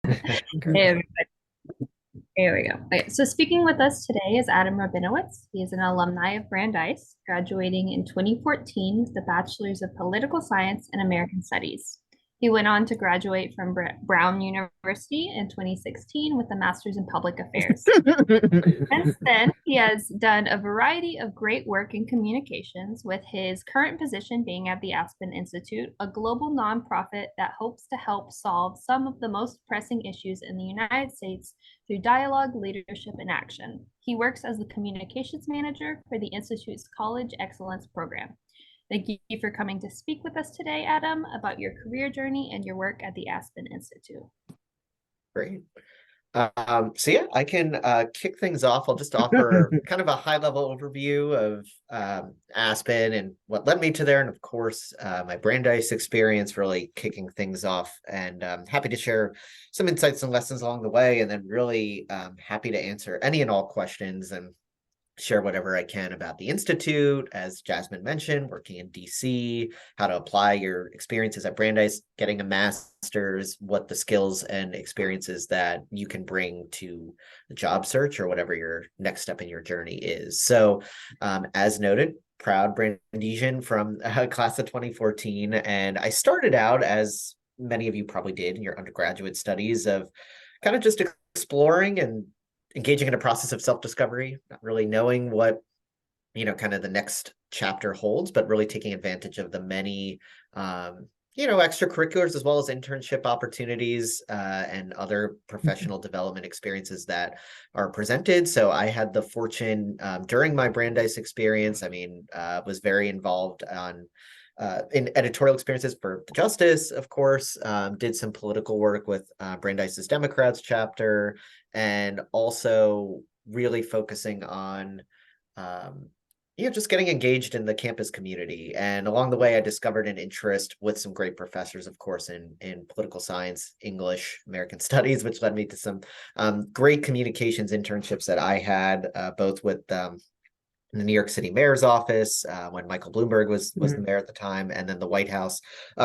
Hey, Great. everybody. Here we go. Okay, so speaking with us today is Adam Rabinowitz. He is an alumni of Brandeis, graduating in 2014 with a Bachelor's of Political Science and American Studies. He went on to graduate from Brown University in 2016 with a Master's in Public Affairs. Since then, he has done a variety of great work in communications, with his current position being at the Aspen Institute, a global nonprofit that hopes to help solve some of the most pressing issues in the United States through dialogue, leadership, and action. He works as the communications manager for the Institute's College Excellence Program. Thank you for coming to speak with us today, Adam, about your career journey and your work at the Aspen Institute. Great. So yeah, I can kick things off. I'll just offer kind of a high-level overview of Aspen and what led me to there, and of course, my Brandeis experience really kicking things off. And happy to share some insights and lessons along the way, and then really happy to answer any and all questions and share whatever I can about the Institute, as Jasmine mentioned, working in DC, how to apply your experiences at Brandeis, getting a master's, what the skills and experiences that you can bring to the job search or whatever your next step in your journey is. So, as noted, proud Brandesian from class of 2014. And I started out, as many of you probably did in your undergraduate studies, of kind of just exploring and engaging in a process of self-discovery, not really knowing what, kind of the next chapter holds, but really taking advantage of the many, extracurriculars as well as internship opportunities and other professional development experiences that are presented. So I had the fortune during my Brandeis experience, was very involved in editorial experiences for the Justice, of course, did some political work with Brandeis's Democrats chapter, and also really focusing on, just getting engaged in the campus community. And along the way, I discovered an interest with some great professors, of course, in political science, English, American studies, which led me to some great communications internships that I had, both with in the New York City mayor's office when Michael Bloomberg was the mayor at the time, and then the White House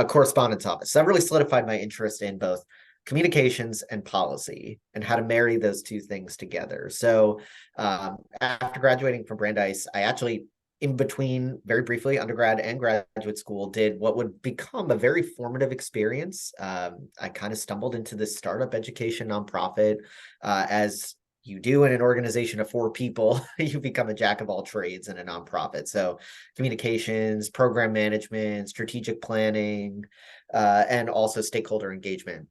correspondence office. So that really solidified my interest in both communications and policy and how to marry those two things together. So after graduating from Brandeis, I actually, in between, very briefly, undergrad and graduate school, did what would become a very formative experience. I kind of stumbled into this startup education nonprofit as you do in an organization of 4 people. You become a jack of all trades in a nonprofit. So communications, program management, strategic planning, and also stakeholder engagement.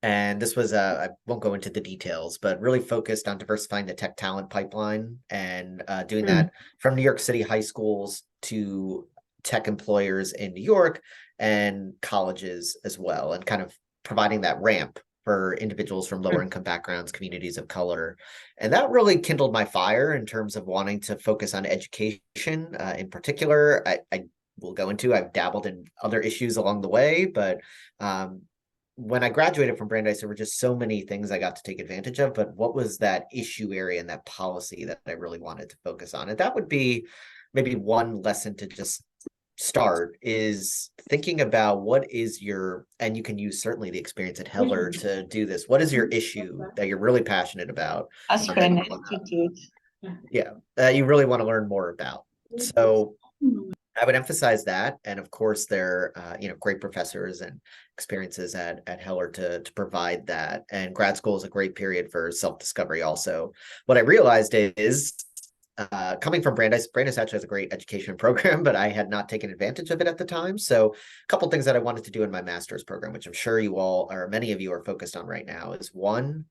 And this was, I won't go into the details, but really focused on diversifying the tech talent pipeline and doing Mm. that from New York City high schools to tech employers in New York and colleges as well, and kind of providing that ramp for individuals from lower income backgrounds, communities of color. And that really kindled my fire in terms of wanting to focus on education in particular. I will go into, I've dabbled in other issues along the way, but when I graduated from Brandeis, there were just so many things I got to take advantage of. But what was that issue area and that policy that I really wanted to focus on? And that would be maybe one lesson to just start, is thinking about what is your, and you can use certainly the experience at Heller to do this. What is your issue that you're really passionate about? That Aspen you Institute. yeah, you really want to learn more about. So I would emphasize that, and of course, there great professors and experiences at Heller to provide that. And grad school is a great period for self-discovery. Also, what I realized is coming from Brandeis actually has a great education program, but I had not taken advantage of it at the time. So, a couple things that I wanted to do in my master's program, which I'm sure you all, or many of you, are focused on right now, is one,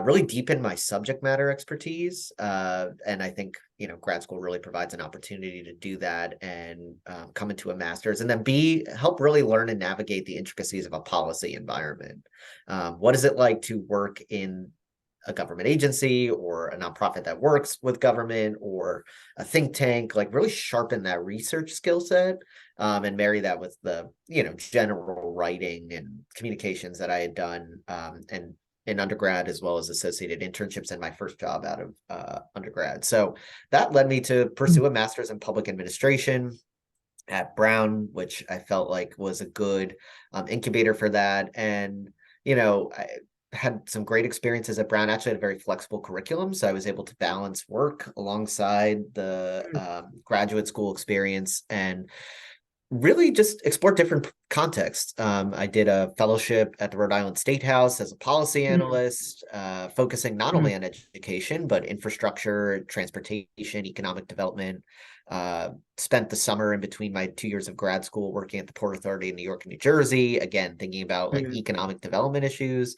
really deepen my subject matter expertise. And I think, grad school really provides an opportunity to do that and come into a master's. And then B, help really learn and navigate the intricacies of a policy environment. What is it like to work in a government agency or a nonprofit that works with government, or a think tank? Like, really sharpen that research skill set and marry that with the, general writing and communications that I had done and in undergrad, as well as associated internships and my first job out of undergrad. So that led me to pursue a master's in public administration at Brown, which I felt like was a good incubator for that. And, had some great experiences at Brown. Actually, had a very flexible curriculum, so I was able to balance work alongside the graduate school experience and really just explore different contexts. I did a fellowship at the Rhode Island State House as a policy Mm, analyst, focusing not mm, only on education, but infrastructure, transportation, economic development. Spent the summer in between my 2 years of grad school working at the Port Authority in New York and New Jersey, again, thinking about like mm, economic development issues.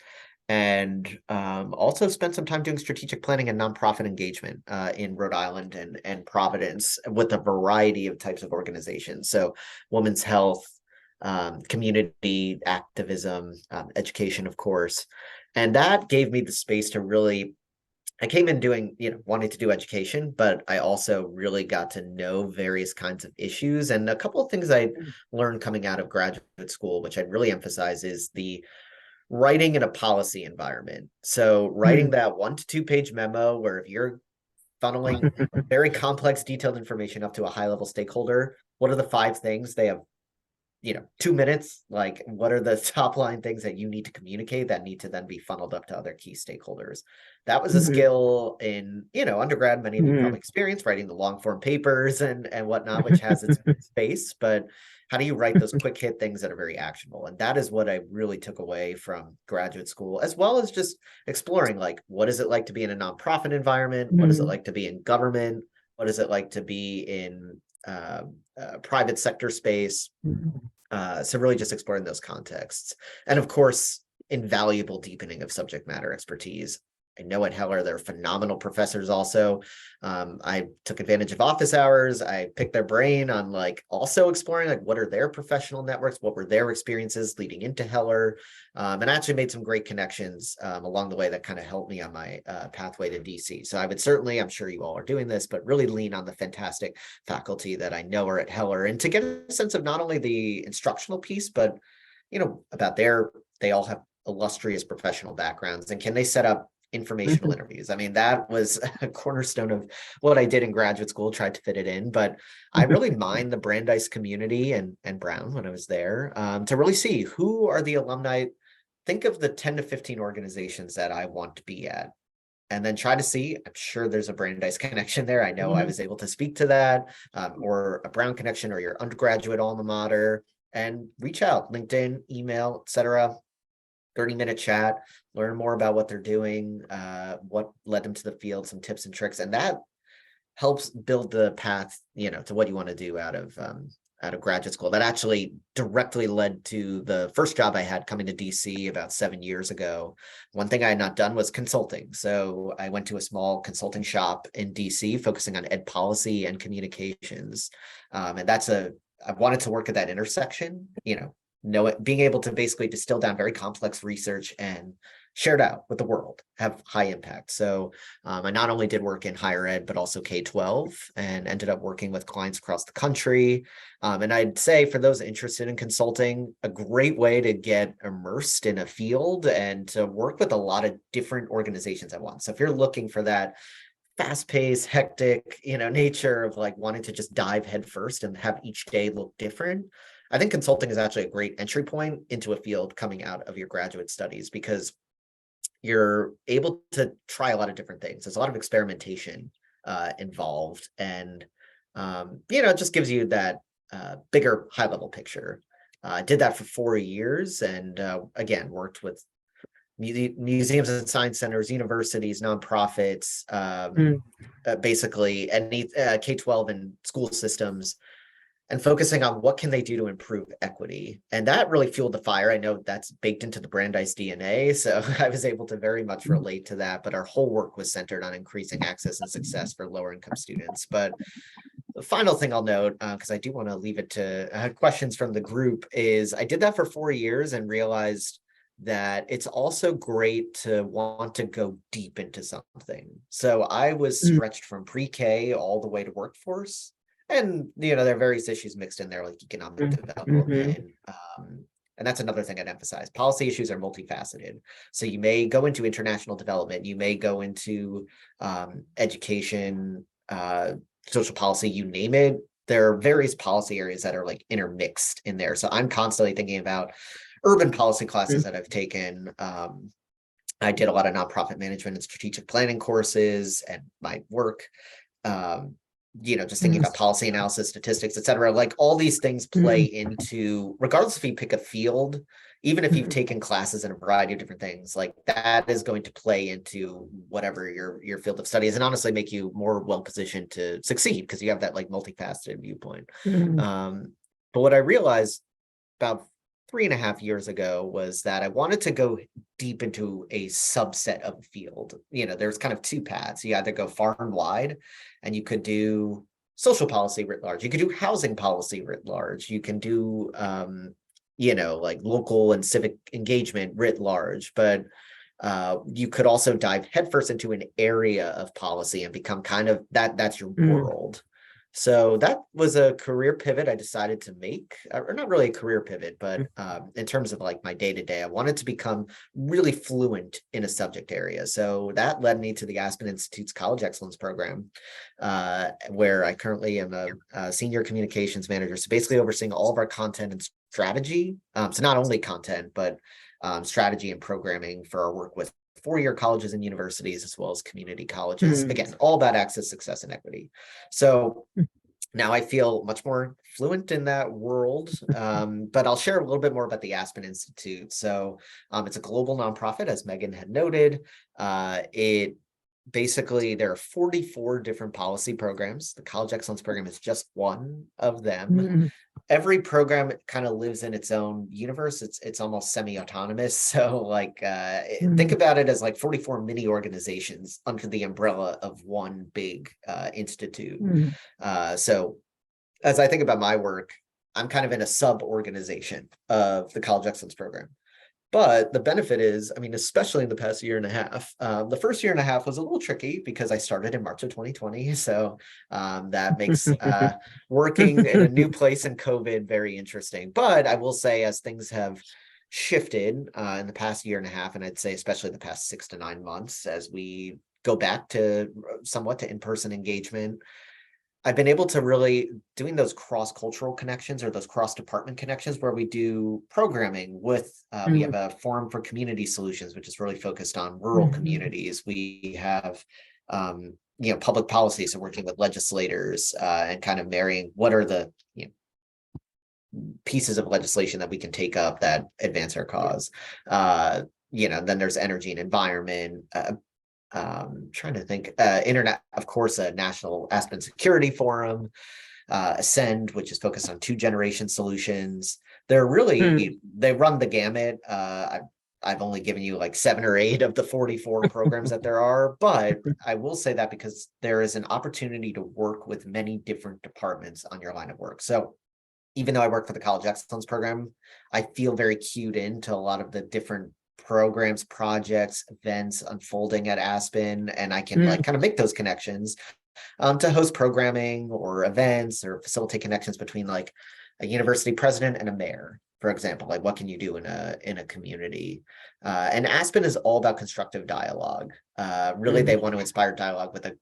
And also spent some time doing strategic planning and nonprofit engagement in Rhode Island and Providence with a variety of types of organizations. So women's health, community activism, education, of course. And that gave me the space to really, I came in doing, wanting to do education, but I also really got to know various kinds of issues. And a couple of things I mm, learned coming out of graduate school, which I'd really emphasize, is the writing in a policy environment. So writing mm, that 1 to 2 page memo where if you're funneling very complex, detailed information up to a high level stakeholder, what are the 5 things they have, 2 minutes, like what are the top line things that you need to communicate that need to then be funneled up to other key stakeholders. That was a mm, skill in, undergrad. Many of you mm. probably experienced writing the long form papers and whatnot, which has its space, but how do you write those quick hit things that are very actionable? And that is what I really took away from graduate school, as well as just exploring, like, what is it like to be in a nonprofit environment? What is it Mm, like to be in government? What is it like to be in private sector space? mm, So really just exploring those contexts. And of course, invaluable deepening of subject matter expertise. I know at Heller, they're phenomenal professors also. I took advantage of office hours. I picked their brain on like also exploring like what are their professional networks, what were their experiences leading into Heller, and I actually made some great connections along the way that kind of helped me on my pathway to DC. So I would certainly, I'm sure you all are doing this, but really lean on the fantastic faculty that I know are at Heller, and to get a sense of not only the instructional piece, but about they all have illustrious professional backgrounds, and can they set up informational mm, interviews. I mean, that was a cornerstone of what I did in graduate school, tried to fit it in, but I really mm, mined the Brandeis community and Brown when I was there, to really see who are the alumni. Think of the 10 to 15 organizations that I want to be at, and then try to see. I'm sure there's a Brandeis connection there. I know I mm, was able to speak to that, or a Brown connection or your undergraduate alma mater, and reach out, LinkedIn, email, etc. 30-minute chat, learn more about what they're doing, what led them to the field, some tips and tricks, and that helps build the path, to what you want to do out of graduate school. That actually directly led to the first job I had coming to DC about 7 years ago. One thing I had not done was consulting. So I went to a small consulting shop in DC focusing on ed policy and communications. And I wanted to work at that intersection, know it, being able to basically distill down very complex research and share it out with the world, have high impact. So I not only did work in higher ed, but also K-12, and ended up working with clients across the country. And I'd say for those interested in consulting, a great way to get immersed in a field and to work with a lot of different organizations at once. So if you're looking for that fast-paced, hectic, nature of like wanting to just dive headfirst and have each day look different, I think consulting is actually a great entry point into a field coming out of your graduate studies, because you're able to try a lot of different things. There's a lot of experimentation involved, and it just gives you that bigger high level picture. I did that for 4 years, and again worked with museums and science centers, universities, nonprofits, mm, basically any K-12 and school systems, and focusing on what can they do to improve equity. And that really fueled the fire. I know that's baked into the Brandeis DNA, so I was able to very much mm, relate to that, but our whole work was centered on increasing access and success for lower income students. But the final thing I'll note, because I do want to leave it to questions from the group, is I did that for 4 years and realized that it's also great to want to go deep into something. So I was mm, stretched from pre-K all the way to workforce. And there are various issues mixed in there, like economic mm, mhm, development. And that's another thing I'd emphasize. Policy issues are multifaceted. So you may go into international development, you may go into education, social policy, you name it. There are various policy areas that are like intermixed in there. So I'm constantly thinking about urban policy classes mm, that I've taken, I did a lot of nonprofit management and strategic planning courses, and my work, just thinking Mm, about policy analysis, statistics, et cetera. Like all these things play mm, into, regardless if you pick a field, even if you've mm, taken classes in a variety of different things, like that is going to play into whatever your field of study is, and honestly make you more well positioned to succeed because you have that like multifaceted viewpoint. mm, Um, but what I realized about 3.5 years ago was that I wanted to go deep into a subset of a field. There's kind of two paths. You either go far and wide, and you could do social policy writ large. You could do housing policy writ large. You can do, like local and civic engagement writ large. But you could also dive headfirst into an area of policy and become kind of that's your mm, world. So that was a career pivot I decided to make, or not really a career pivot, but in terms of like my day to day, I wanted to become really fluent in a subject area. So that led me to the Aspen Institute's College Excellence Program, where I currently am a senior communications manager. So basically overseeing all of our content and strategy. So not only content, but strategy and programming for our work with four-year colleges and universities, as well as community colleges. mm, Again, all about access, success, and equity. So now I feel much more fluent in that world, but I'll share a little bit more about the Aspen Institute. So it's a global nonprofit, as Megan had noted. It basically, there are 44 different policy programs. The College Excellence Program is just one of them. mm, Every program kind of lives in its own universe. It's almost semi-autonomous. So like think mm, about it as like 44 mini organizations under the umbrella of one big institute. mm, So as I think about my work, I'm kind of in a sub-organization of the College Excellence Program. But the benefit is, I mean, especially in the past year and a half, the first year and a half was a little tricky because I started in March of 2020. So that makes working in a new place in COVID very interesting. But I will say, as things have shifted in the past year and a half, and I'd say especially the past 6 to 9 months, as we go back to somewhat to in-person engagement, I've been able to really doing those cross-cultural connections or those cross-department connections where we do programming with, we have mm, a forum for community solutions, which is really focused on rural mm, communities. We have, public policy, so working with legislators and kind of marrying what are the pieces of legislation that we can take up that advance our cause. Then there's energy and environment, trying to think, internet, of course, a national Aspen security forum, Ascend, which is focused on two generation solutions. mm, They run the gamut. I've only given you like 7 or 8 of the 44 programs that there are, but I will say that because there is an opportunity to work with many different departments on your line of work. So even though I work for the College Excellence Program, I feel very cued into a lot of the different programs, projects, events unfolding at Aspen, and I can like mm, kind of make those connections to host programming or events or facilitate connections between like a university president and a mayor, for example. Like what can you do in a community? And Aspen is all about constructive dialogue. Really, they mm, want to inspire dialogue with a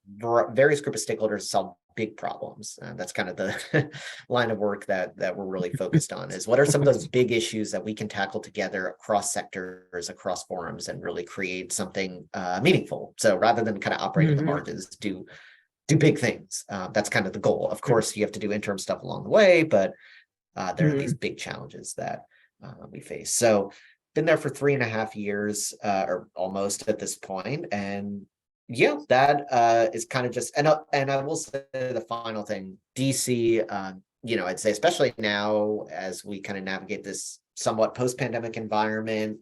various group of stakeholders to solve big problems. That's kind of the line of work that we're really focused on, is what are some of those big issues that we can tackle together across sectors, across forums, and really create something meaningful. So rather than kind of operate at the mm, margins, do big things. That's kind of the goal. Of course, you have to do interim stuff along the way, but there are these mm, big challenges that we face. So been there for 3.5 years, or almost at this point, and yeah, that is kind of just, and I will say the final thing, DC. I'd say especially now as we kind of navigate this somewhat post-pandemic environment,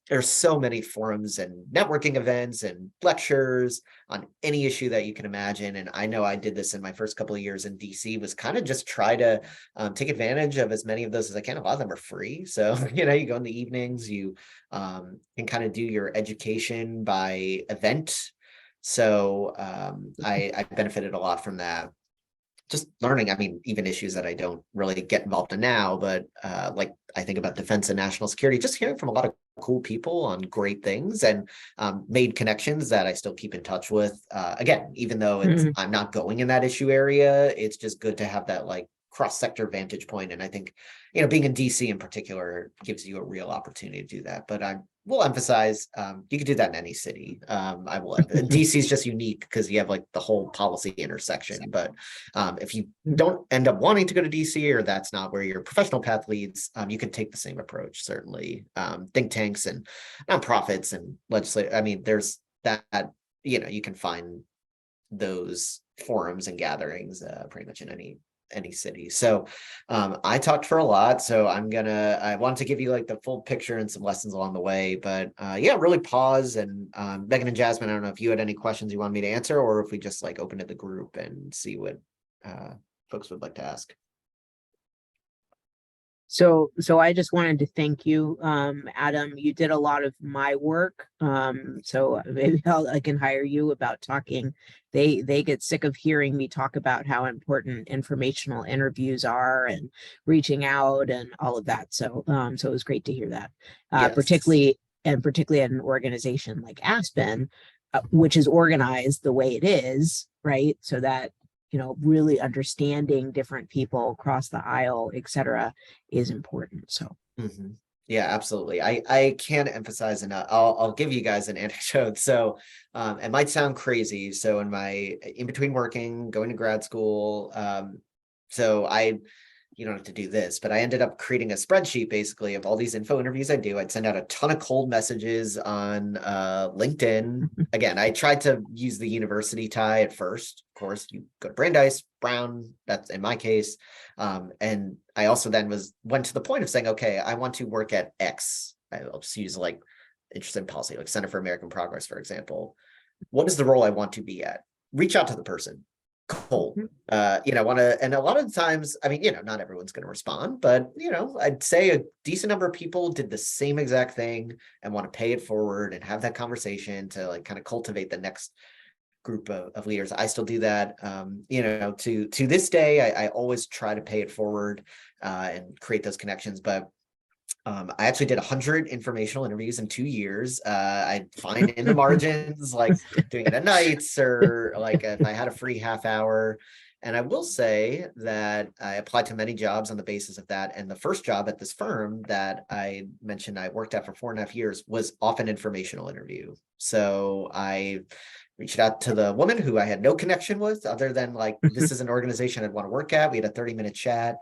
there's so many forums and networking events and lectures on any issue that you can imagine. And I know I did this in my first couple of years in DC, was kind of just try to take advantage of as many of those as I can. A lot of them are free. So, you go in the evenings, you can kind of do your education by event. So I benefited a lot from that. Just learning, I mean, even issues that I don't really get involved in now, but like I think about defense and national security, just hearing from a lot of cool people on great things, and made connections that I still keep in touch with. Again, even though mm, I'm not going in that issue area, it's just good to have that like cross-sector vantage point. And I think, being in DC in particular gives you a real opportunity to do that. But I'm we'll emphasize you could do that in any city. I will. DC is just unique because you have like the whole policy intersection. But if you don't end up wanting to go to DC, or that's not where your professional path leads, you can take the same approach. Certainly, think tanks and nonprofits and legislative. I mean, there's that. You can find those forums and gatherings pretty much in any city. So I talked for a lot, so I want to give you like the full picture and some lessons along the way, but yeah, really pause. And Meghan and Jasmine, I don't know if you had any questions you want me to answer, or if we just like open to the group and see what folks would like to ask. So I just wanted to thank you, Adam. You did a lot of my work. So maybe I can hire you about talking. They get sick of hearing me talk about how important informational interviews are and reaching out and all of that. So it was great to hear that. Yes. Particularly at an organization like Aspen, which is organized the way it is, right? So that really understanding different people across the aisle, et cetera, is important. So, yeah, absolutely. I can't emphasize enough. I'll give you guys an anecdote. So, it might sound crazy. So, in between working, going to grad school, so you don't have to do this, but I ended up creating a spreadsheet basically of all these info interviews I do. I'd send out a ton of cold messages on LinkedIn. Again, I tried to use the university tie at first. Of course, you go to Brandeis, Brown, that's in my case. And I also then went to the point of saying, okay, I want to work at X. I'll just use like interesting policy, like Center for American Progress, for example. What is the role I want to be at? Reach out to the person. Cold. Want to, and a lot of the times, I mean, not everyone's going to respond, but I'd say a decent number of people did the same exact thing and want to pay it forward and have that conversation to like kind of cultivate the next group of leaders. I still do that. To this day, I always try to pay it forward and create those connections. But I actually did 100 informational interviews in 2 years. I'd find in the margins, like doing it at nights or like if I had a free half hour. And I will say that I applied to many jobs on the basis of that. And the first job at this firm that I mentioned I worked at for 4.5 years was off an informational interview. So I reached out to the woman who I had no connection with other than like, this is an organization I'd want to work at. We had a 30-minute chat.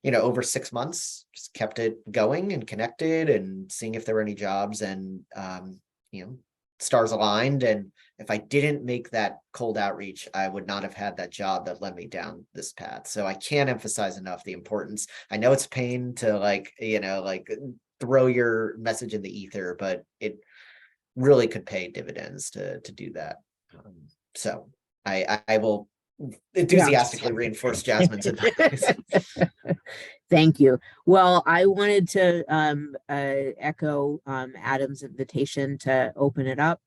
Over 6 months, just kept it going and connected and seeing if there were any jobs, and stars aligned. And if I didn't make that cold outreach, I would not have had that job that led me down this path. So I can't emphasize enough the importance. I know it's pain to like throw your message in the ether, but it really could pay dividends to do that. So I will enthusiastically reinforce Jasmine's advice. Thank you. Well, I wanted to echo Adam's invitation to open it up.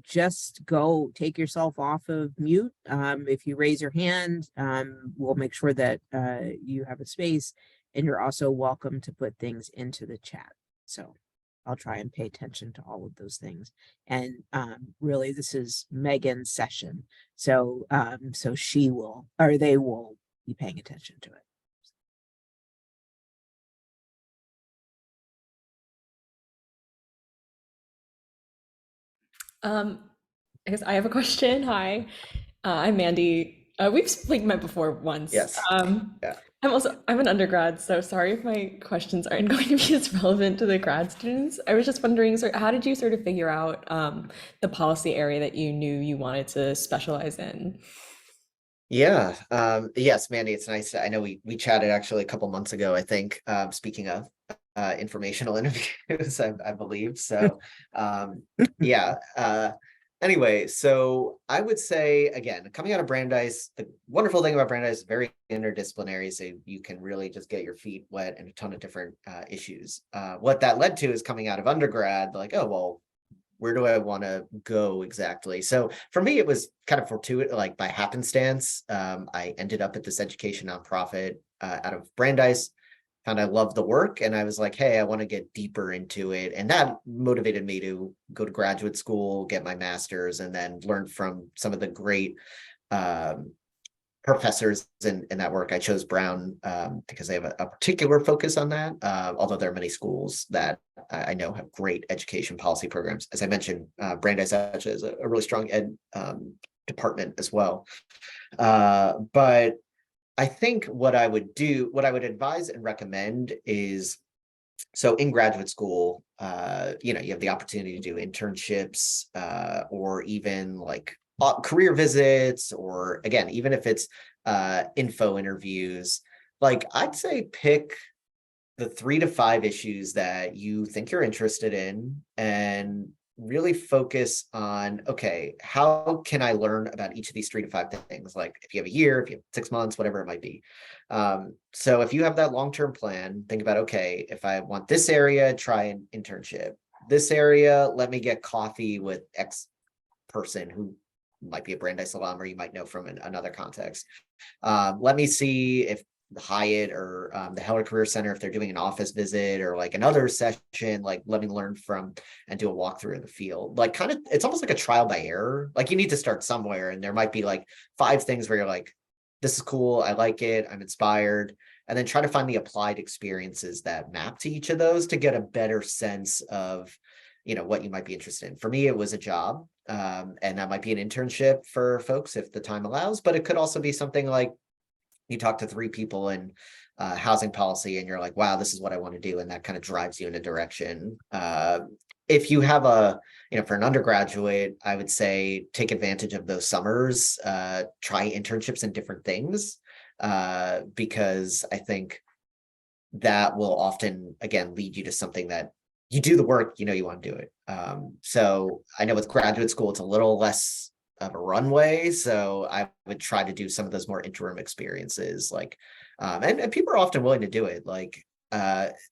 Just go take yourself off of mute. If you raise your hand, we'll make sure that you have a space, and you're also welcome to put things into the chat. So I'll try and pay attention to all of those things. And really, this is Meghan's session. So so they will be paying attention to it. I guess I have a question. Hi, I'm Mandy. We've met before once. Yes. Yeah. I'm an undergrad, so sorry if my questions aren't going to be as relevant to the grad students. I was just wondering, how did you sort of figure out the policy area that you knew you wanted to specialize in? Yeah. Yes, Mandy, it's nice. I know we chatted actually a couple months ago, I think, speaking of informational interviews, I believe. So yeah. Anyway, so I would say, again, coming out of Brandeis, the wonderful thing about Brandeis is very interdisciplinary, so you can really just get your feet wet in a ton of different issues. What that led to is coming out of undergrad, like, oh, well, where do I want to go exactly? So for me, it was kind of fortuitous, like by happenstance. I ended up at this education nonprofit out of Brandeis. Found I loved the work, and I was like, hey, I want to get deeper into it. And that motivated me to go to graduate school, get my master's, and then learn from some of the great professors in that work. I chose Brown because they have a particular focus on that, although there are many schools that I know have great education policy programs. As I mentioned, Brandeis actually has a really strong ed department as well. But I think what I would advise and recommend is, so in graduate school, you have the opportunity to do internships or even like career visits, or again, even if it's info interviews. Like, I'd say pick the 3 to 5 issues that you think you're interested in and really focus on, okay, how can I learn about each of these 3 to 5 things? Like, if you have a year, if you have 6 months, whatever it might be. So if you have that long-term plan, think about, okay, if I want this area, try an internship. This area, let me get coffee with X person who might be a Brandeis alum, or you might know from another context. Let me see if the Hyatt or the Heller Career Center, if they're doing an office visit or like another session, like let me learn from and do a walkthrough of the field. Like, kind of, it's almost like a trial by error. Like, you need to start somewhere, and there might be like 5 things where you're like, this is cool, I like it, I'm inspired, and then try to find the applied experiences that map to each of those to get a better sense of, what you might be interested in. For me, it was a job, and that might be an internship for folks if the time allows, but it could also be something like you talk to 3 people in housing policy and you're like, wow, this is what I want to do. And that kind of drives you in a direction. If you have for an undergraduate, I would say take advantage of those summers, try internships in different things, because I think that will often, again, lead you to something that you do the work, you want to do it. So I know with graduate school, it's a little less of a runway. So I would try to do some of those more interim experiences, like, and people are often willing to do it. Like,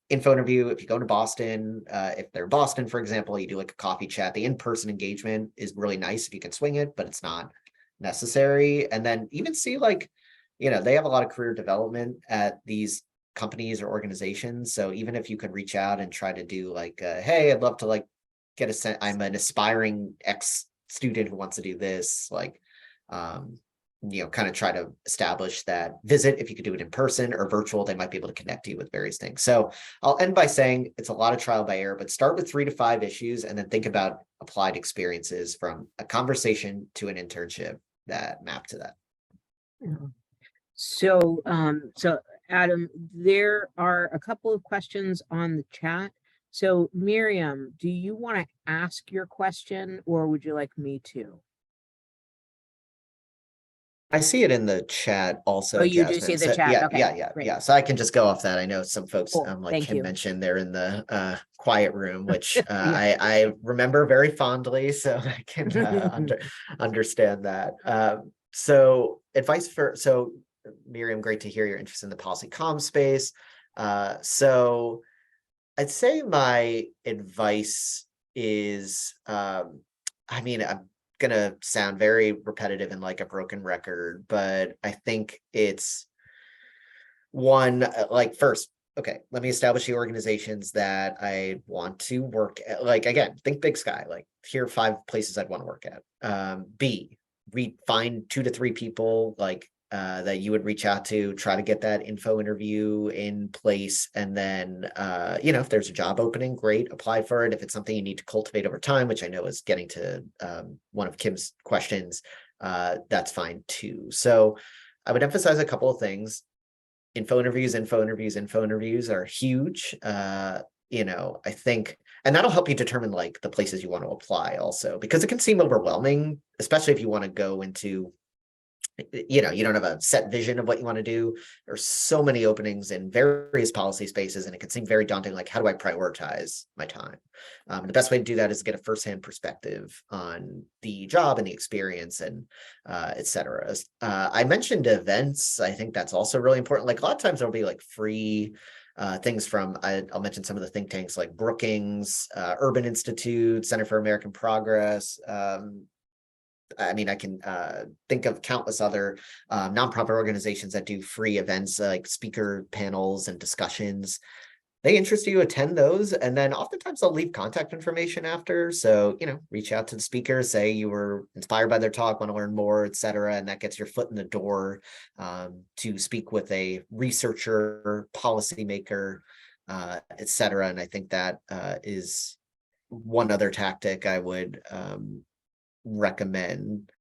info interview, if you go to Boston, if they're in Boston, for example, you do like a coffee chat. The in-person engagement is really nice if you can swing it, but it's not necessary. And then even see, like, they have a lot of career development at these companies or organizations. So even if you can reach out and try to do like, hey, I'd love to like get a sense, I'm an aspiring X student who wants to do this, like, kind of try to establish that visit. If you could do it in person or virtual, they might be able to connect you with various things. So I'll end by saying it's a lot of trial by error, but start with 3 to 5 issues and then think about applied experiences from a conversation to an internship that map to that. So, so Adam, there are a couple of questions on the chat. So Miriam, do you want to ask your question, or would you like me to? I see it in the chat also. Oh, you Jasmine. do see the So, chat. yeah, Okay, great. yeah. So I can just go off that. I know some folks, Cool. like Thank Kim you. mentioned, they're in the quiet room, which Yeah. I remember very fondly, so I can understand that. So Miriam, great to hear your interest in the policy comm space. So I'd say my advice is, I mean, I'm gonna sound very repetitive and like a broken record, but I think it's one, like, first, okay, let me establish the organizations that I want to work at. Like, again, think big sky, like, here are 5 places I'd want to work at. B, find 2 to 3 people, like, that you would reach out to, try to get that info interview in place. And then, if there's a job opening, great, apply for it. If it's something you need to cultivate over time, which I know is getting to one of Kim's questions, that's fine too. So I would emphasize a couple of things. Info interviews are huge. I think, and that'll help you determine like the places you want to apply also, because it can seem overwhelming, especially if you want to go into, you don't have a set vision of what you want to do. There's so many openings in various policy spaces, and it can seem very daunting. Like, how do I prioritize my time? The best way to do that is to get a firsthand perspective on the job and the experience, and et cetera. I mentioned events. I think that's also really important. Like, a lot of times there'll be like free things from, I'll mention some of the think tanks like Brookings, Urban Institute, Center for American Progress. I mean, I can think of countless other nonprofit organizations that do free events, like speaker panels and discussions they interest you, attend those, and then oftentimes they'll leave contact information after. So, reach out to the speaker, say you were inspired by their talk, want to learn more, etc. And that gets your foot in the door to speak with a researcher, policymaker, etc. And I think that is one other tactic I would recommend.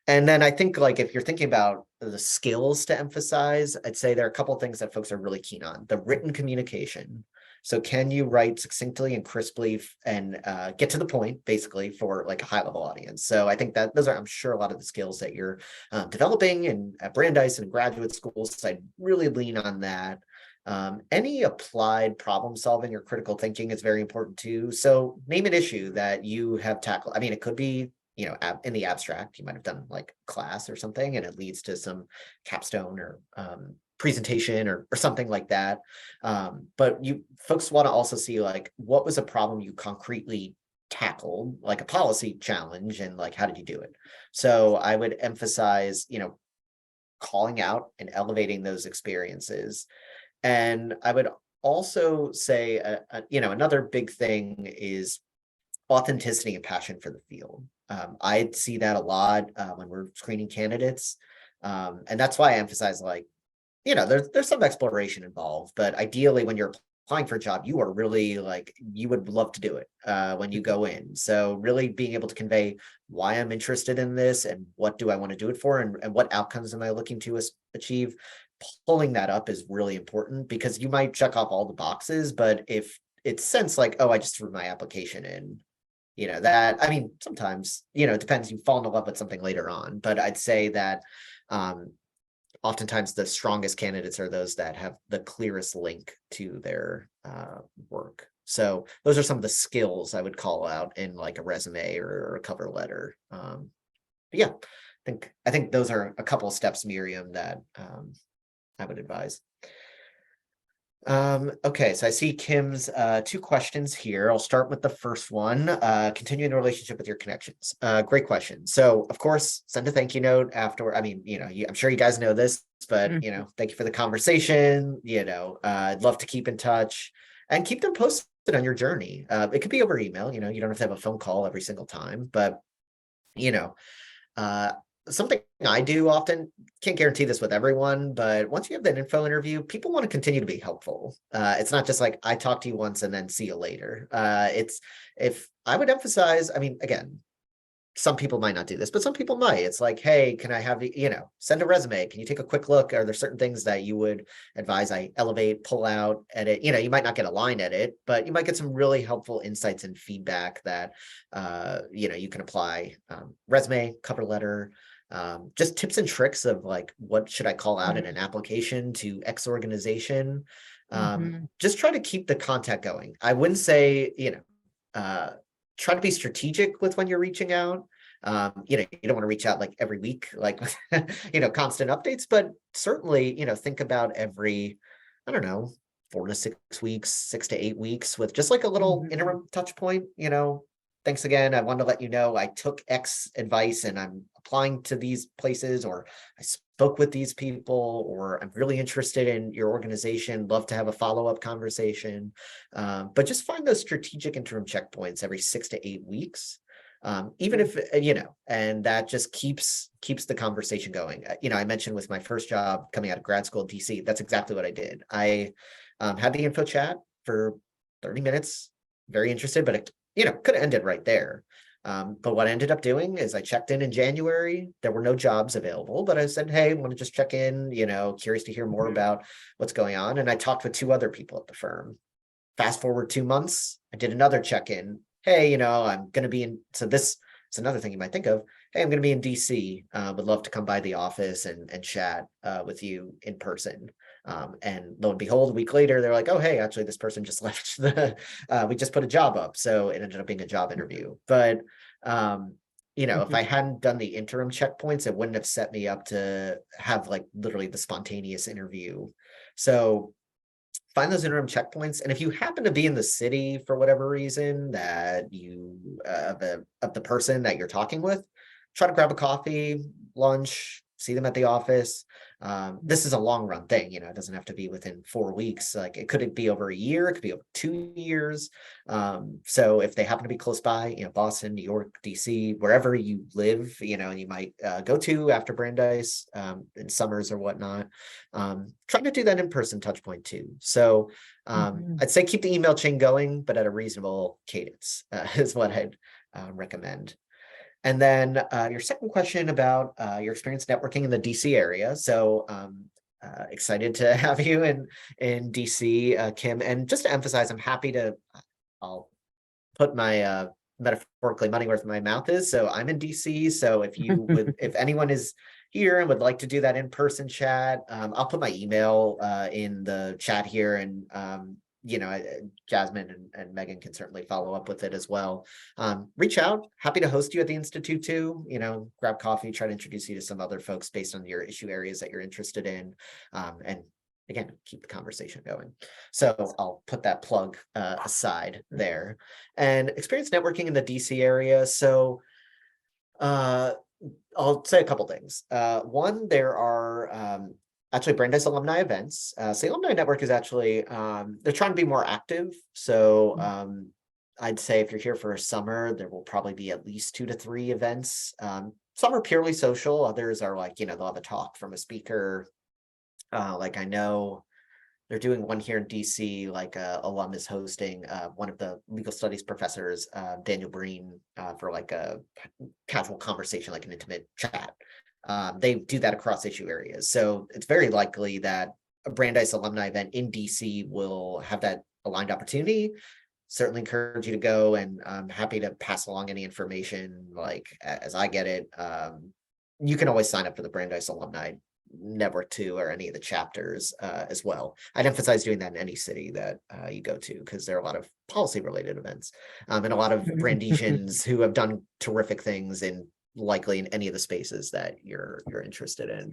And then I think, like, if you're thinking about the skills to emphasize, I'd say there are a couple of things that folks are really keen on. The written communication. So can you write succinctly and crisply and get to the point, basically, for like a high level audience? So I think that those are, I'm sure, a lot of the skills that you're developing at Brandeis and graduate schools. So I'd really lean on that. Any applied problem solving or critical thinking is very important too. So name an issue that you have tackled. I mean, it could be, in the abstract, you might have done like class or something, and it leads to some capstone or presentation or something like that. But you folks want to also see, like, what was a problem you concretely tackled, like a policy challenge, and like, how did you do it? So I would emphasize, calling out and elevating those experiences. And I would also say, another big thing is authenticity and passion for the field. I see that a lot when we're screening candidates. And that's why I emphasize, like, there's some exploration involved, but ideally when you're applying for a job, you are really like, you would love to do it when you go in. So really being able to convey why I'm interested in this and what do I want to do it for, and what outcomes am I looking to achieve. Pulling that up is really important, because you might check off all the boxes, but if it's sense like, oh, I just threw my application in, that, I mean, sometimes, it depends, you fall in love with something later on, but I'd say that oftentimes the strongest candidates are those that have the clearest link to their work. So those are some of the skills I would call out in like a resume or a cover letter. But yeah, I think those are a couple of steps, Miriam, that I would advise. Okay, so I see Kim's two questions here. I'll start with the first one. Continuing the relationship with your connections. Great question. So of course, send a thank you note after. I mean, I'm sure you guys know this, but thank you for the conversation. I'd love to keep in touch and keep them posted on your journey. It could be over email. You don't have to have a phone call every single time, but something I do often, can't guarantee this with everyone, but once you have that info interview, people want to continue to be helpful. It's not just like, I talked to you once and then see you later. If I would emphasize, I mean, again, some people might not do this, but some people might. It's like, hey, can I have send a resume? Can you take a quick look? Are there certain things that you would advise I elevate, pull out, edit? You might not get a line edit, but you might get some really helpful insights and feedback that, you can apply. Resume, cover letter, just tips and tricks of like, what should I call out in an application to X organization? Just try to keep the contact going. I wouldn't say, try to be strategic with when you're reaching out. You don't want to reach out like every week, like, constant updates, but certainly, think about every, I don't know, 4 to 6 weeks, 6 to 8 weeks, with just like a little interim touch point. Thanks again. I wanted to let you know I took X advice and I'm applying to these places, or I spoke with these people, or I'm really interested in your organization. Love to have a follow-up conversation. But just find those strategic interim checkpoints every 6 to 8 weeks. Even if, and that just keeps the conversation going. I mentioned with my first job coming out of grad school in DC, that's exactly what I did. I had the info chat for 30 minutes, very interested, but it could have ended right there. But what I ended up doing is I checked in January. There were no jobs available, but I said, hey, I want to just check in, curious to hear more about what's going on. And I talked with 2 other people at the firm. Fast forward 2 months, I did another check-in. Hey, I'm going to be in, so this is another thing you might think of. Hey, I'm going to be in DC. Would love to come by the office and chat with you in person. And lo and behold, a week later, they're like, oh, hey, actually, this person just left we just put a job up. So it ended up being a job interview. But, if I hadn't done the interim checkpoints, it wouldn't have set me up to have like literally the spontaneous interview. So find those interim checkpoints. And if you happen to be in the city for whatever reason that you, of the person that you're talking with, try to grab a coffee, lunch, see them at the office. This is a long run thing, it doesn't have to be within 4 weeks. Like it could be over a year, it could be over 2 years. So if they happen to be close by, Boston, New York, DC, wherever you live, and you might go to after Brandeis in summers or whatnot, try to do that in-person touch point too. So I'd say keep the email chain going, but at a reasonable cadence is what I'd recommend. And then your second question about your experience networking in the DC area. So excited to have you in DC, Kim. And just to emphasize, I'm happy to, I'll put my metaphorically money where my mouth is. So I'm in DC. So if you would, if anyone is here and would like to do that in-person chat, I'll put my email in the chat here, and Jasmine and Meghan can certainly follow up with it as well. Reach out. Happy to host you at the Institute too. Grab coffee, try to introduce you to some other folks based on your issue areas that you're interested in. And again, keep the conversation going. So I'll put that plug aside there. And experience networking in the DC area. So I'll say a couple things. One, there are actually Brandeis alumni events. So the alumni network is actually, they're trying to be more active. So I'd say if you're here for a summer, there will probably be at least 2 to 3 events. Some are purely social. Others are like, they'll have a talk from a speaker. Like I know they're doing one here in DC, like alum is hosting one of the legal studies professors, Daniel Breen, for like a casual conversation, like an intimate chat. They do that across issue areas. So it's very likely that a Brandeis alumni event in DC will have that aligned opportunity. Certainly encourage you to go, and I'm happy to pass along any information like as I get it. You can always sign up for the Brandeis alumni network too, or any of the chapters as well. I'd emphasize doing that in any city that you go to, because there are a lot of policy related events and a lot of Brandesians who have done terrific things in likely in any of the spaces that you're interested in.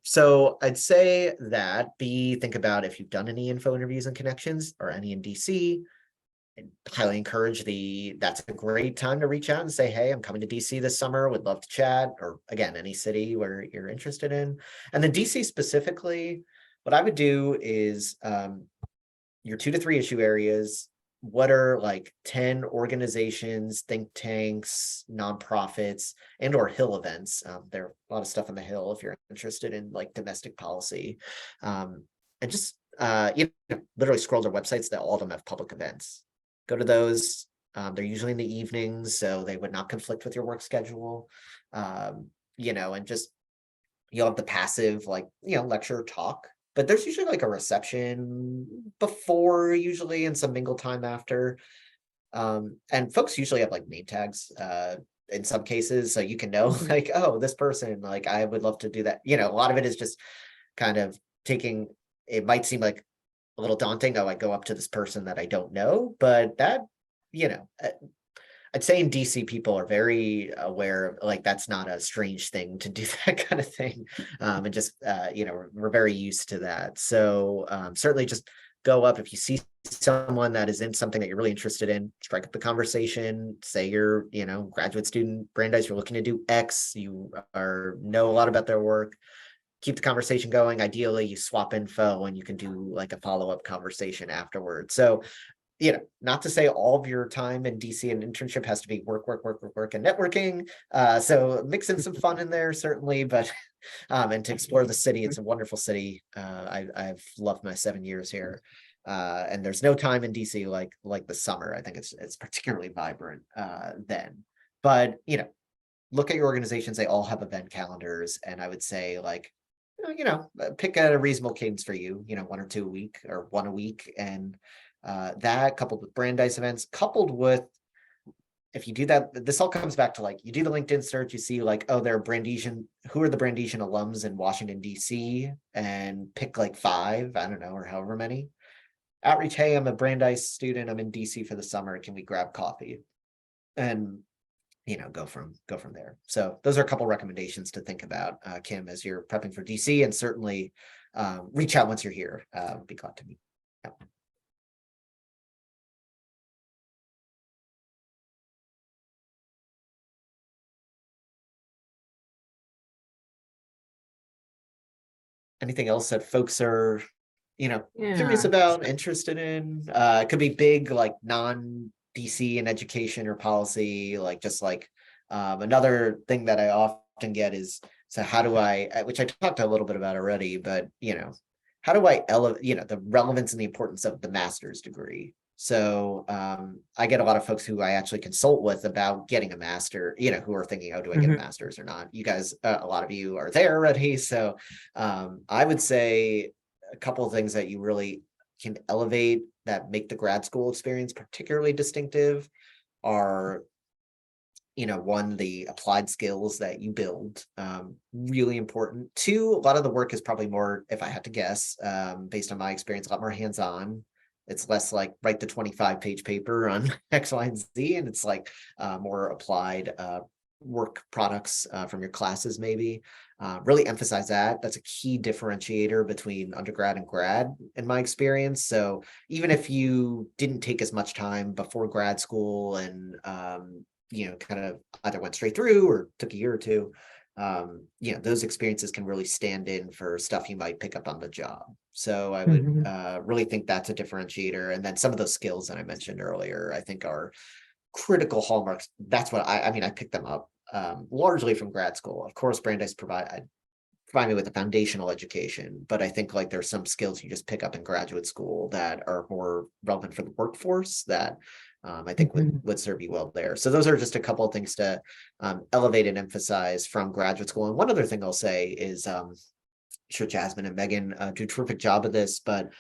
So I'd say that think about if you've done any info interviews and connections or any in DC. I highly encourage that's a great time to reach out and say, hey, I'm coming to DC this summer, would love to chat, or again, any city where you're interested in. And then DC specifically, what I would do is your 2 to 3 issue areas. What are like 10 organizations, think tanks, nonprofits, and or Hill events? There are a lot of stuff on the Hill if you're interested in like domestic policy. And just literally scroll their websites, that all of them have public events. Go to those. They're usually in the evenings, so they would not conflict with your work schedule. And just you'll have the passive lecture or talk, but there's usually like a reception before, usually, and some mingle time after. And folks usually have like name tags in some cases, so you can know like, oh, this person, like I would love to do that. A lot of it is just kind of taking. It might seem like a little daunting. Oh, I go up to this person that I don't know, but that, I'd say in DC people are very aware of, like, that's not a strange thing to do that kind of thing. And just, we're very used to that. So certainly just go up if you see someone that is in something that you're really interested in, strike up the conversation, say you're, graduate student, Brandeis, you're looking to do X, you know a lot about their work. Keep the conversation going. Ideally, you swap info and you can do like a follow-up conversation afterwards. So, not to say all of your time in DC and internship has to be work, and networking. So mix in some fun in there, certainly, but and to explore the city. It's a wonderful city. I've loved my 7 years here. And there's no time in DC like the summer. I think it's particularly vibrant then. But look at your organizations, they all have event calendars, and I would say pick a reasonable cadence for you, 1 or 2 a week or 1 a week. And that coupled with Brandeis events, coupled with, if you do that, this all comes back to like, you do the LinkedIn search, you see like, oh, they're Brandesian, who are the Brandesian alums in Washington, DC, and pick like 5, I don't know, or however many. Outreach, hey, I'm a Brandeis student, I'm in DC for the summer, can we grab coffee? And go from there. So those are a couple recommendations to think about, Kim, as you're prepping for DC, and certainly reach out once you're here. Be glad to meet. Yeah. anything else that folks are, curious Yeah. about, interested in? It could be big, like non-DC in education or policy, like just like another thing that I often get is, so how do which I talked a little bit about already, but how do I elevate, the relevance and the importance of the master's degree? So I get a lot of folks who I actually consult with about getting a master, who are thinking, oh, do I get a master's or not? You guys, a lot of you are there already. So I would say a couple of things that you really can elevate that make the grad school experience particularly distinctive are, one, the applied skills that you build, really important. Two, a lot of the work is probably more, if I had to guess, based on my experience, a lot more hands-on. It's less like write the 25-page paper on X, Y, and Z, and it's like more applied work products from your classes, maybe. Really emphasize that. That's a key differentiator between undergrad and grad, in my experience. So even if you didn't take as much time before grad school and kind of either went straight through or took a year or two, those experiences can really stand in for stuff you might pick up on the job. So I would really think that's a differentiator. And then some of those skills that I mentioned earlier, I think are critical hallmarks. That's what I picked them up largely from grad school. Of course, Brandeis provide me with a foundational education, but I think like there's some skills you just pick up in graduate school that are more relevant for the workforce that I think would serve you well there. So those are just a couple of things to elevate and emphasize from graduate school. And one other thing I'll say is, I'm sure Jasmine and Meghan do a terrific job of this, but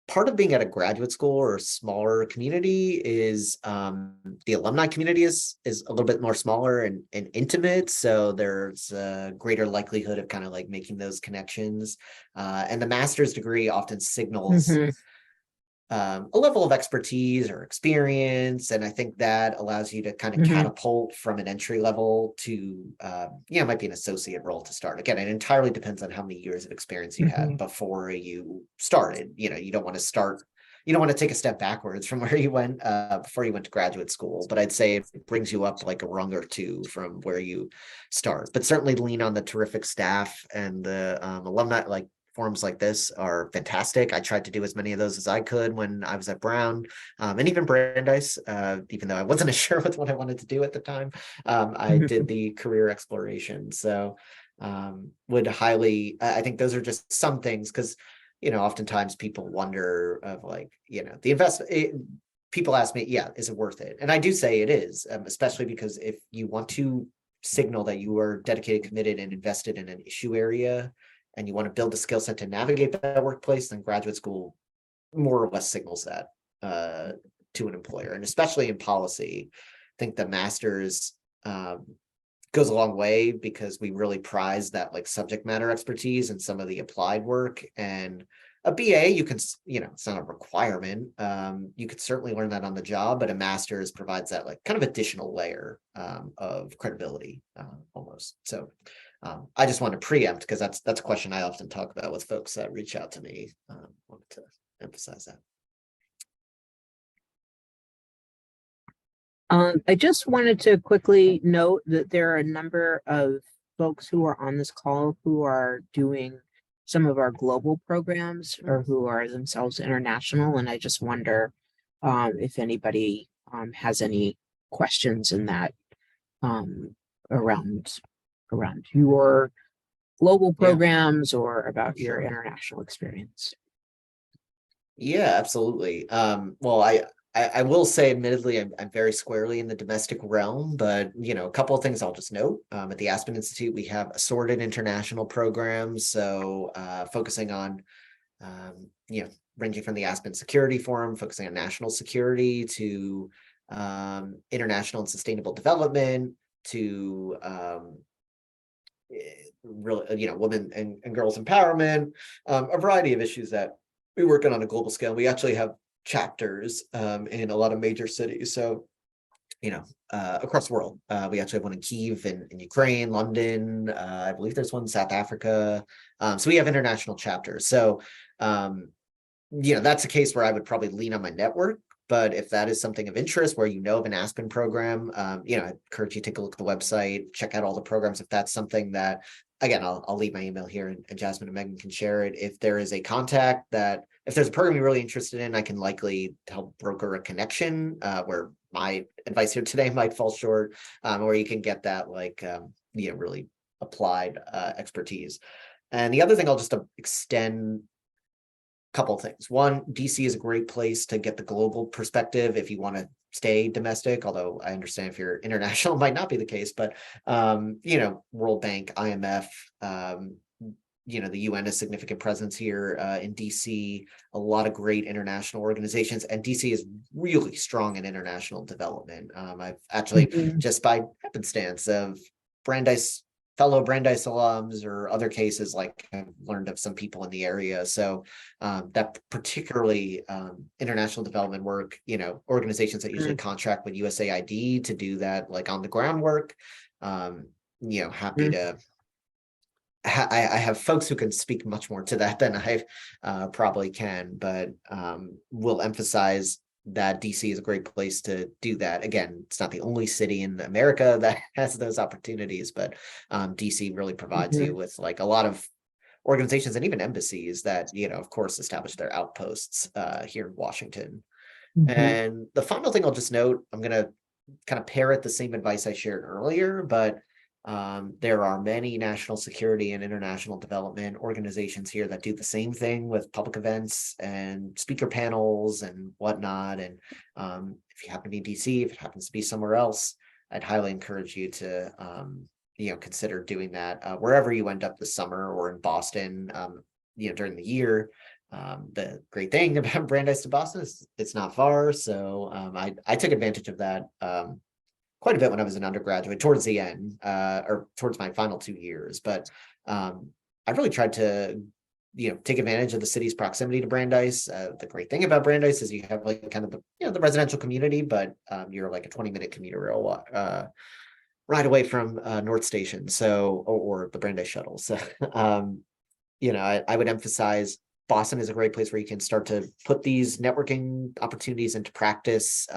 part of being at a graduate school or a smaller community is the alumni community is a little bit more smaller and intimate. So there's a greater likelihood of kind of like making those connections. And the master's degree often signals a level of expertise or experience. And I think that allows you to kind of catapult from an entry level to, it might be an associate role to start. Again, it entirely depends on how many years of experience you had before you started. You don't want to take a step backwards from where you went before you went to graduate school. But I'd say it brings you up like a rung or two from where you start. But certainly lean on the terrific staff and the alumni, like forums like this are fantastic. I tried to do as many of those as I could when I was at Brown and even Brandeis, even though I wasn't as sure with what I wanted to do at the time. I did the career exploration. So would highly, I think those are just some things because, oftentimes people wonder of like, the investment, people ask me, yeah, is it worth it? And I do say it is, especially because if you want to signal that you are dedicated, committed, and invested in an issue area, and you want to build a skill set to navigate that workplace, then graduate school more or less signals that to an employer. And especially in policy, I think the master's goes a long way because we really prize that like subject matter expertise and some of the applied work. And a BA, you can, it's not a requirement. You could certainly learn that on the job, but a master's provides that like kind of additional layer of credibility almost. So I just want to preempt because that's a question I often talk about with folks that reach out to me. Wanted to emphasize that. I just wanted to quickly note that there are a number of folks who are on this call who are doing some of our global programs or who are themselves international. And I just wonder if anybody has any questions in that around your global programs or about your international experience. Yeah, absolutely. Well, I will say, admittedly, I'm very squarely in the domestic realm, but a couple of things I'll just note. At the Aspen Institute, we have assorted international programs, so focusing on ranging from the Aspen Security Forum, focusing on national security to international and sustainable development to really, women and girls empowerment, a variety of issues that we work on a global scale. We actually have chapters in a lot of major cities. So, across the world, we actually have one in Kyiv in Ukraine, London. I believe there's one in South Africa. So we have international chapters. So, that's a case where I would probably lean on my network. But if that is something of interest where of an Aspen program, I encourage you to take a look at the website, check out all the programs. If that's something that again, I'll leave my email here, and Jasmine and Megan can share it. If there is a contact that, if there's a program you're really interested in, I can likely help broker a connection where my advice here today might fall short, or you can get that like really applied expertise. And the other thing I'll just extend couple things. One, DC is a great place to get the global perspective if you want to stay domestic, although I understand if you're international, might not be the case, but World Bank, IMF, the UN has significant presence here in DC, a lot of great international organizations, and DC is really strong in international development. I've actually, just by happenstance of fellow Brandeis alums or other cases, like I've learned of some people in the area. So that particularly international development work, organizations that usually contract with USAID to do that, like on the ground work, happy to, I have folks who can speak much more to that than I probably can, but will emphasize that DC is a great place to do that. Again, it's not the only city in America that has those opportunities, but DC really provides you with like a lot of organizations and even embassies that, of course, establish their outposts here in Washington. And the final thing I'll just note, I'm going to kind of parrot the same advice I shared earlier, but there are many national security and international development organizations here that do the same thing with public events and speaker panels and whatnot. And if you happen to be in DC, if it happens to be somewhere else, I'd highly encourage you to, consider doing that wherever you end up this summer, or in Boston, during the year. The great thing about Brandeis to Boston is it's not far. So I took advantage of that quite a bit when I was an undergraduate towards the end, or towards my final 2 years. But I really tried to, take advantage of the city's proximity to Brandeis. The great thing about Brandeis is you have like kind of the residential community, but you're like a 20-minute commuter rail ride away from North Station, so or the Brandeis shuttle. So I would emphasize Boston is a great place where you can start to put these networking opportunities into practice.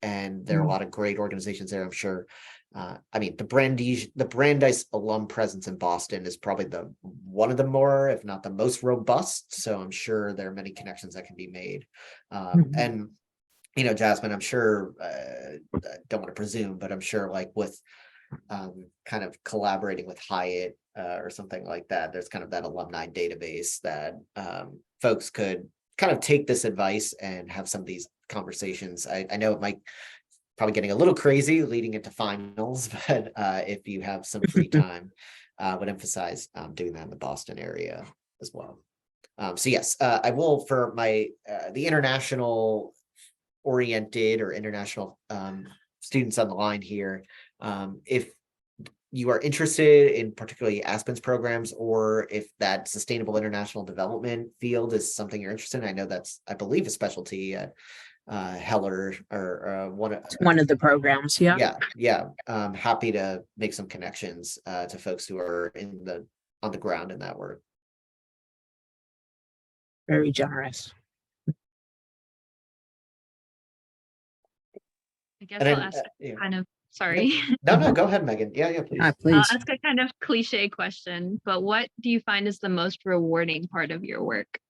And there are a lot of great organizations there, I'm sure. The Brandeis alum presence in Boston is probably one of the more, if not the most robust. So I'm sure there are many connections that can be made. And, Jasmine, I'm sure, I don't want to presume, but I'm sure like with kind of collaborating with Hyatt or something like that, there's kind of that alumni database that folks could kind of take this advice and have some of these conversations. I know it might probably getting a little crazy leading into finals, but if you have some free time, would emphasize doing that in the Boston area as well. So yes, I will, for my the international oriented or international students on the line here, if you are interested in particularly Aspen's programs, or if that sustainable international development field is something you're interested in, I know that's, I believe, a specialty at Heller or one of the programs. Yeah. Happy to make some connections to folks who are on the ground in that work. Very generous. I guess I'll ask kind of, sorry. No, go ahead, Megan. Yeah, please. Please. I'll ask a kind of cliche question, but what do you find is the most rewarding part of your work?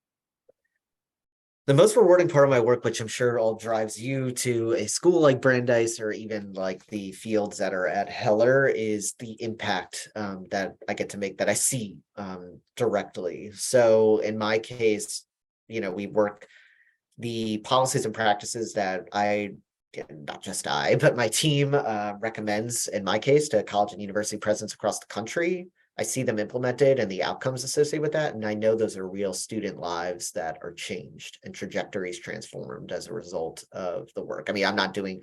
The most rewarding part of my work, which I'm sure all drives you to a school like Brandeis or even like the fields that are at Heller, is the impact that I get to make, that I see directly. So in my case, we work the policies and practices that not just I, but my team recommends, in my case, to college and university presidents across the country. I see them implemented and the outcomes associated with that. And I know those are real student lives that are changed and trajectories transformed as a result of the work. I mean, I'm not doing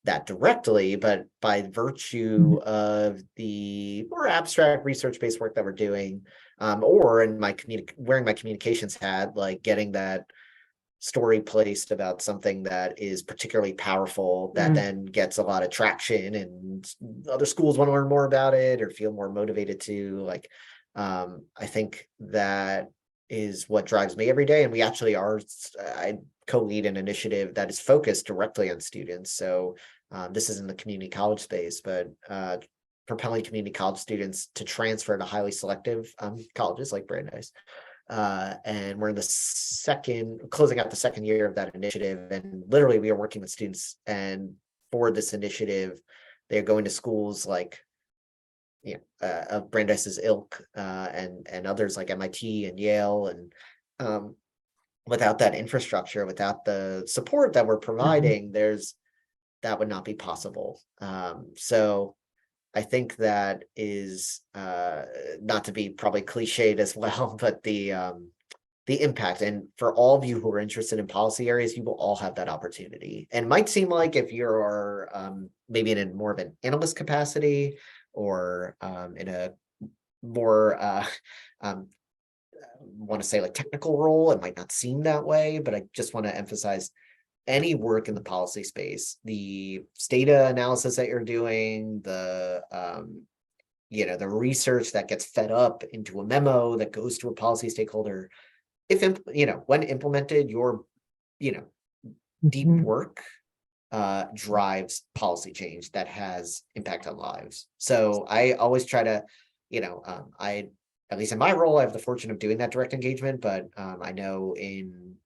that directly, but by virtue of the more abstract research-based work that we're doing, or in my wearing my communications hat, like getting that story placed about something that is particularly powerful, that then gets a lot of traction and other schools want to learn more about it or feel more motivated to, I think that is what drives me every day. And we actually I co-lead an initiative that is focused directly on students. So this is in the community college space, but propelling community college students to transfer to highly selective colleges like Brandeis. And we're in the closing out the second year of that initiative. And literally we are working with students, and for this initiative, they're going to schools like, of Brandeis's ilk, and others like MIT and Yale. And without that infrastructure, without the support that we're providing, that would not be possible. So I think that is not to be probably cliched as well, but the impact. And for all of you who are interested in policy areas, you will all have that opportunity. And it might seem like if you're maybe in more of an analyst capacity, or in a more want to say like technical role, it might not seem that way, but I just want to emphasize any work in the policy space, the data analysis that you're doing, the the research that gets fed up into a memo that goes to a policy stakeholder, if when implemented, your deep work drives policy change that has impact on lives. So I always try to, at least in my role, I have the fortune of doing that direct engagement, but I know in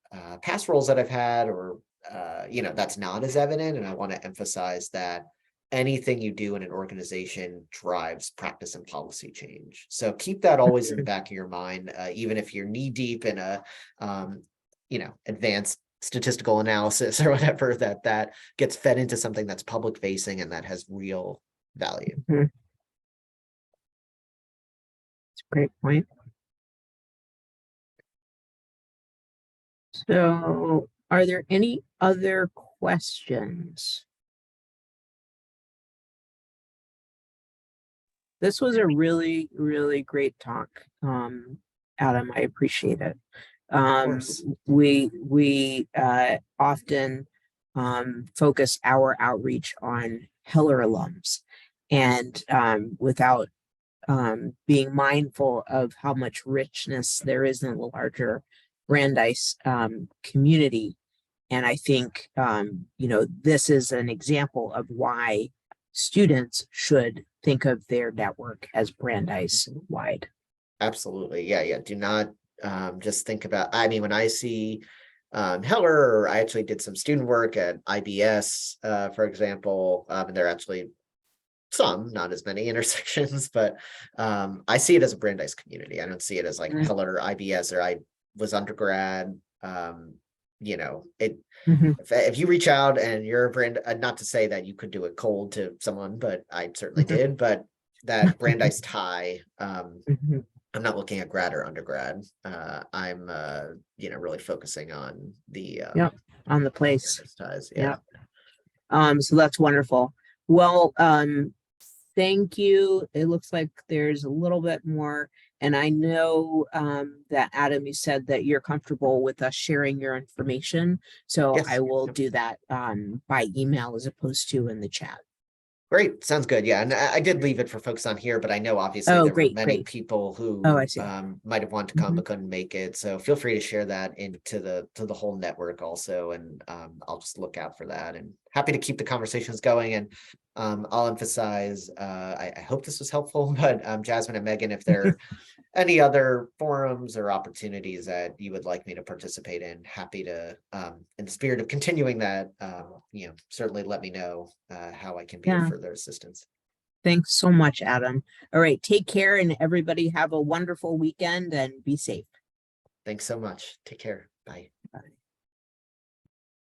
past roles that I've had, or that's not as evident. And I want to emphasize that anything you do in an organization drives practice and policy change. So keep that always in the back of your mind, even if you're knee deep in a, advanced statistical analysis or whatever, that gets fed into something that's public facing and that has real value. That's a great point. So are there any other questions? This was a really, really great talk. Adam, I appreciate it. We often focus our outreach on Heller alums, and without being mindful of how much richness there is in the larger Brandeis community. And I think, this is an example of why students should think of their network as Brandeis wide. Absolutely. Yeah. Do not just think about, when I see Heller, or I actually did some student work at IBS, for example, and there are actually some, not as many intersections, but I see it as a Brandeis community. I don't see it as like Heller, IBS, or I was undergrad. If you reach out and you're a brand, not to say that you could do it cold to someone, but I certainly did, but that Brandeis tie, I'm not looking at grad or undergrad. I'm really focusing on the on the place ties. So that's wonderful. Well, thank you. It looks like there's a little bit more, and I know that Adam, you said that you're comfortable with us sharing your information, so Yes. I will do that by email as opposed to in the chat. Great. Sounds good. Yeah. And I did leave it for folks on here, but I know obviously there were many people who I see. might have wanted to come but couldn't make it. So feel free to share that into the whole network also. And I'll just look out for that, and happy to keep the conversations going. And I'll emphasize, I hope this was helpful, but Jasmine and Megan, if there are any other forums or opportunities that you would like me to participate in, happy to, in the spirit of continuing that, certainly let me know how I can be of further assistance. Thanks so much, Adam. All right, take care, and everybody have a wonderful weekend and be safe. Thanks so much. Take care. Bye.